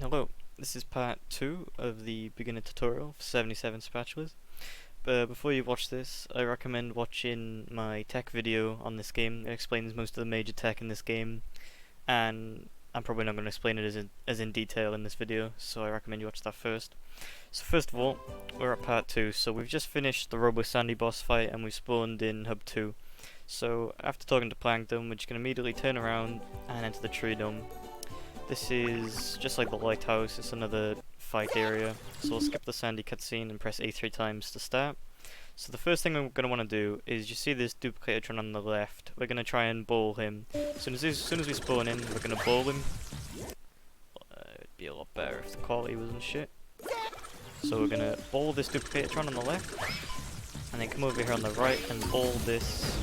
Hello, this is part 2 of the beginner tutorial for 77 spatulas. But before you watch this, I recommend watching my tech video on this game. It explains most of the major tech in this game, and I'm probably not going to explain it as in detail in this video, so I recommend you watch that first. So first of all, we're at part 2, so we've just finished the Robo Sandy boss fight and we spawned in Hub 2. So after talking to Plankton, we're just going to immediately turn around and enter the tree dome. This is just like the lighthouse, it's another fight area. So we'll skip the sandy cutscene and press A 3 times to start. So the first thing we're going to want to do is you see this duplicatron on the left. We're going to try and bowl him. As soon as we spawn in, we're going to bowl him. It'd be a lot better if the quality wasn't shit. So we're going to bowl this duplicatron on the left, and then come over here on the right and bowl this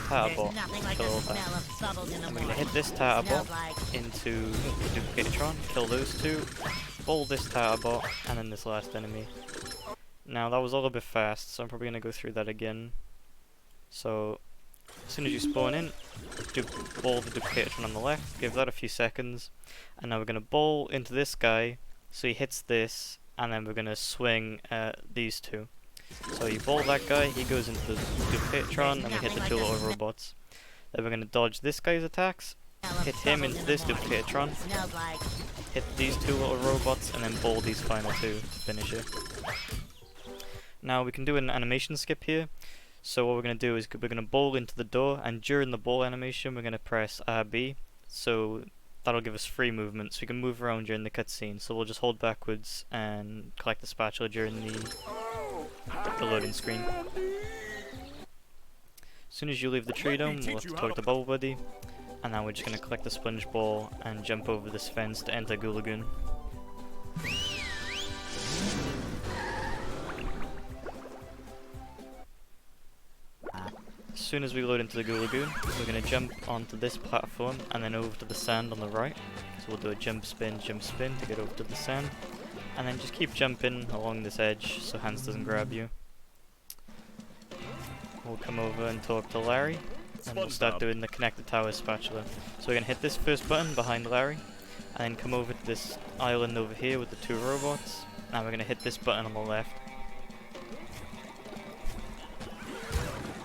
Tatterbot. Like and we're going to hit this Tatterbot into the Duplicatron, kill those two, bowl this Tatterbot, and then this last enemy. Now that was a little bit fast, so I'm probably going to go through that again. So, as soon as you spawn in, bowl the Duplicatron on the left, give that a few seconds, and now we're going to bowl into this guy, so he hits this, and then we're going to swing at these two. So you bowl that guy, he goes into the Duplicatron, and we hit the two little robots. Then we're going to dodge this guy's attacks, hit him into this Duplicatron, hit these two little robots, and then bowl these final two to finish it. Now we can do an animation skip here. So what we're going to do is we're going to bowl into the door, and during the bowl animation we're going to press RB. So that'll give us free movement, so we can move around during the cutscene. So we'll just hold backwards and collect the spatula during the loading screen. As soon as you leave the tree dome, we'll have to talk to Bubble Buddy, and now we're just going to collect the sponge ball and jump over this fence to enter Goo Lagoon. As soon as we load into the Goo Lagoon, we're going to jump onto this platform and then over to the sand on the right. So we'll do a jump spin to get over to the sand. And then just keep jumping along this edge so Hans doesn't grab you. We'll come over and talk to Larry, and we'll start doing the connected tower spatula. So we're going to hit this first button behind Larry, and then come over to this island over here with the two robots. Now we're going to hit this button on the left.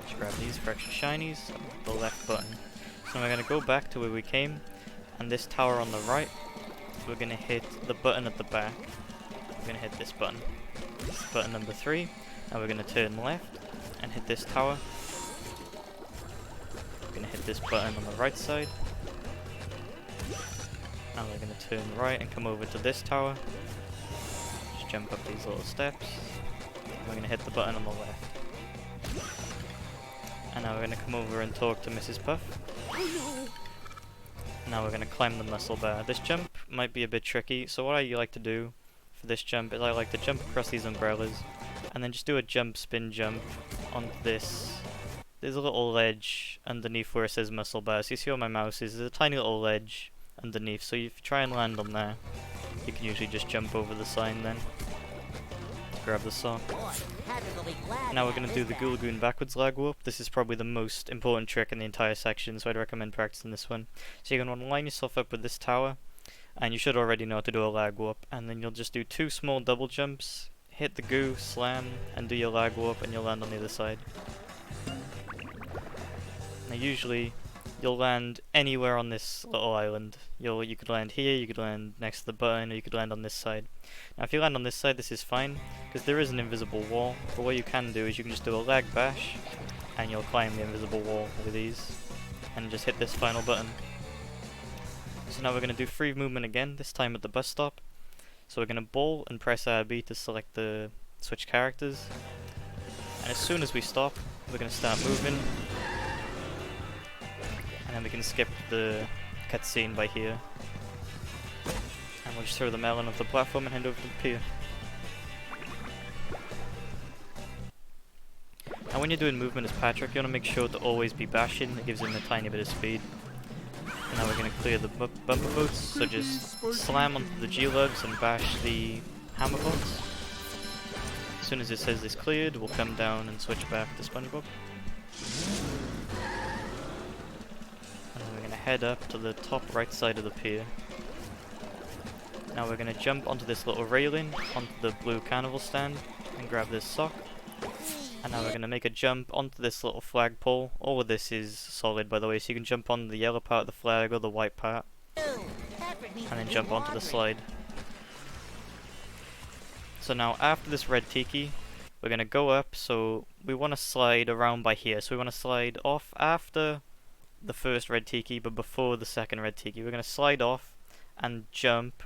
Just grab these for extra shinies, the left button. So we're going to go back to where we came, and this tower on the right, we're going to hit the button at the back. We're going to hit this button. This is button number 3. Now we're going to turn left and hit this tower. We're going to hit this button on the right side. Now we're going to turn right and come over to this tower. Just jump up these little steps. We're going to hit the button on the left. And now we're going to come over and talk to Mrs. Puff. Now we're going to climb the muscle bar. This jump might be a bit tricky, so what I like to do for this jump is I like to jump across these umbrellas and then just do a jump spin jump onto this. There's a little ledge underneath where it says muscle bar, so you see where my mouse is, there's a tiny little ledge underneath, so if you try and land on there, you can usually just jump over the sign then. Grab the sock. Now we're going to do the Goo Lagoon backwards lag warp. This is probably the most important trick in the entire section, so I'd recommend practicing this one. So you're going to want to line yourself up with this tower, and you should already know how to do a lag warp, and then you'll just do 2 small double jumps, hit the goo, slam, and do your lag warp, and you'll land on the other side. Now usually, you'll land anywhere on this little island. You could land here, you could land next to the button, or you could land on this side. Now if you land on this side, this is fine, because there is an invisible wall, but what you can do is you can just do a lag bash, and you'll climb the invisible wall with ease, and just hit this final button. So now we're going to do free movement again, this time at the bus stop. So we're going to bowl and press RB to select the switch characters. And as soon as we stop, we're going to start moving. And then we can skip the cutscene by here. And we'll just throw the melon off the platform and head over to the pier. Now when you're doing movement as Patrick, you want to make sure to always be bashing, it gives him a tiny bit of speed. And now we're going to clear the bumper boats, so just slam onto the G-lugs and bash the hammer boats. As soon as it says it's cleared, we'll come down and switch back to SpongeBob. And then we're going to head up to the top right side of the pier. Now we're going to jump onto this little railing, onto the blue carnival stand, and grab this sock. And now we're going to make a jump onto this little flagpole. All of this is solid, by the way, so you can jump on the yellow part of the flag or the white part, and then jump onto the slide. So now after this red tiki, we're going to go up, so we want to slide around by here. So we want to slide off after the first red tiki, but before the second red tiki. We're going to slide off and jump,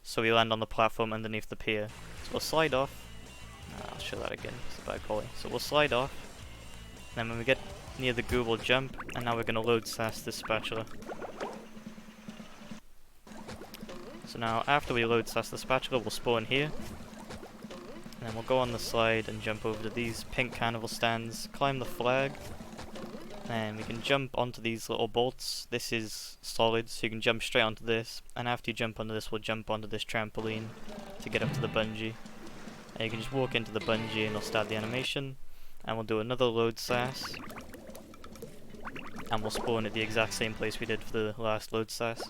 so we land on the platform underneath the pier. So we'll slide off. I'll show that again, it's a bad quality. So we'll slide off, and then when we get near the goo, we'll jump, and now we're going to load sass this spatula. So now after we load sass the spatula, we'll spawn here, and then we'll go on the slide and jump over to these pink carnival stands, climb the flag, and we can jump onto these little bolts. This is solid, so you can jump straight onto this, and after you jump onto this, we'll jump onto this trampoline to get up to the bungee. And you can just walk into the bungee and it'll start the animation, and we'll do another load sass, and we'll spawn at the exact same place we did for the last load sass.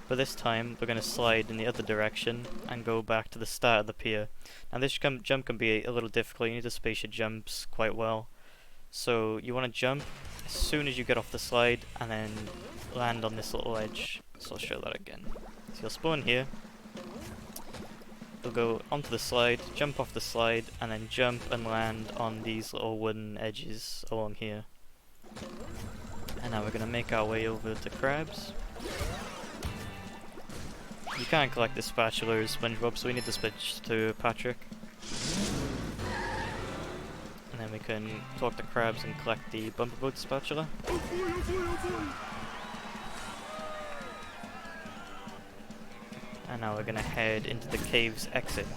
But this time we're going to slide in the other direction and go back to the start of the pier. Now this jump can be a little difficult, you need to space your jumps quite well. So you want to jump as soon as you get off the slide and then land on this little edge. So I'll show that again. So you'll spawn here, you'll go onto the slide, jump off the slide, and then jump and land on these little wooden edges along here. And now we're going to make our way over to crabs. You can't collect the spatula or SpongeBob, so we need to switch to Patrick. And then we can talk to crabs and collect the bumper boat spatula. And now we're going to head into the cave's exit.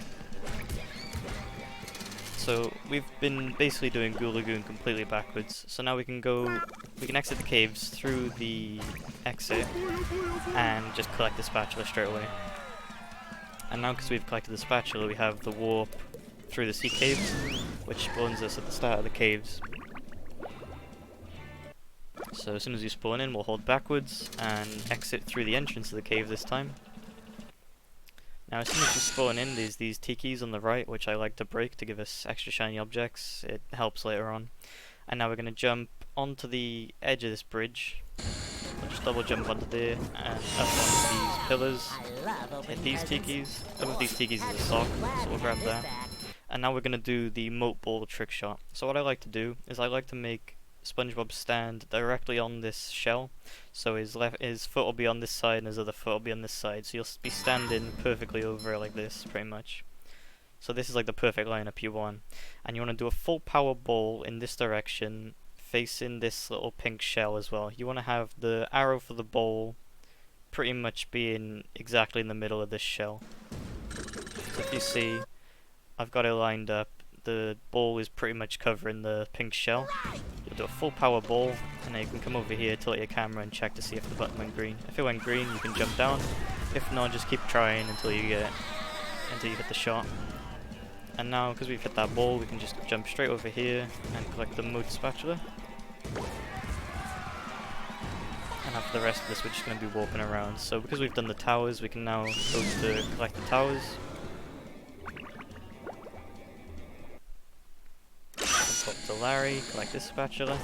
So we've been basically doing Goo Lagoon completely backwards. So now we can exit the caves through the exit and just collect the spatula straight away. And now because we've collected the spatula, we have the warp through the sea caves, which spawns us at the start of the caves. So as soon as you spawn in, we'll hold backwards and exit through the entrance of the cave this time. Now as soon as you spawn in, there's these tikis on the right, which I like to break to give us extra shiny objects. It helps later on. And now we're going to jump onto the edge of this bridge. We'll just double jump onto there and up onto these pillars. Hit these tikis. Above these tikis is a sock, so we'll grab that. And now we're going to do the moat ball trick shot. So what I like to do is I like to make SpongeBob stand directly on this shell, so his foot will be on this side and his other foot will be on this side, so you'll be standing perfectly over like this pretty much. So this is like the perfect lineup you want, and you want to do a full power ball in this direction facing this little pink shell as well. You want to have the arrow for the ball pretty much being exactly in the middle of this shell. So if you see, I've got it lined up, the ball is pretty much covering the pink shell. You'll do a full power ball, and then you can come over here, tilt your camera and check to see if the button went green. If it went green, you can jump down. If not, just keep trying until you hit the shot. And now, because we've hit that ball, we can just jump straight over here and collect the moat spatula. And after the rest of this, we're just going to be warping around. So because we've done the towers, we can now go to collect the towers. Talk to Larry, collect this spatula.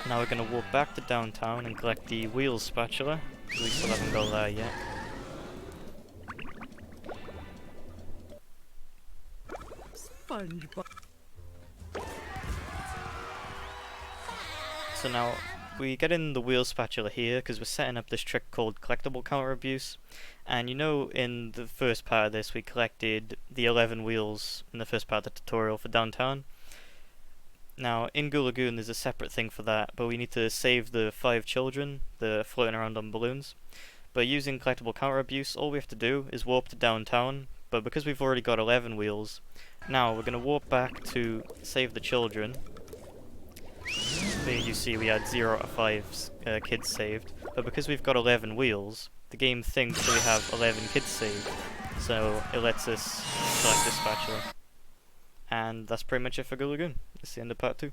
Now we're going to walk back to downtown and collect the wheels spatula. We still haven't got there yet. SpongeBob. So now we get in the wheel spatula here because we're setting up this trick called collectible counter abuse. And you know, in the first part of this we collected the 11 wheels in the first part of the tutorial for downtown. Now in Goo Lagoon there's a separate thing for that, but we need to save the 5 children that are floating around on balloons. But using collectible counter abuse, all we have to do is warp to downtown, but because we've already got 11 wheels, now we're going to warp back to save the children. There you see we had 0 out of 5 kids saved, but because we've got 11 wheels, the game thinks that we have 11 kids saved, so it lets us collect this spatula. And that's pretty much it for Goo Lagoon. That's the end of part 2.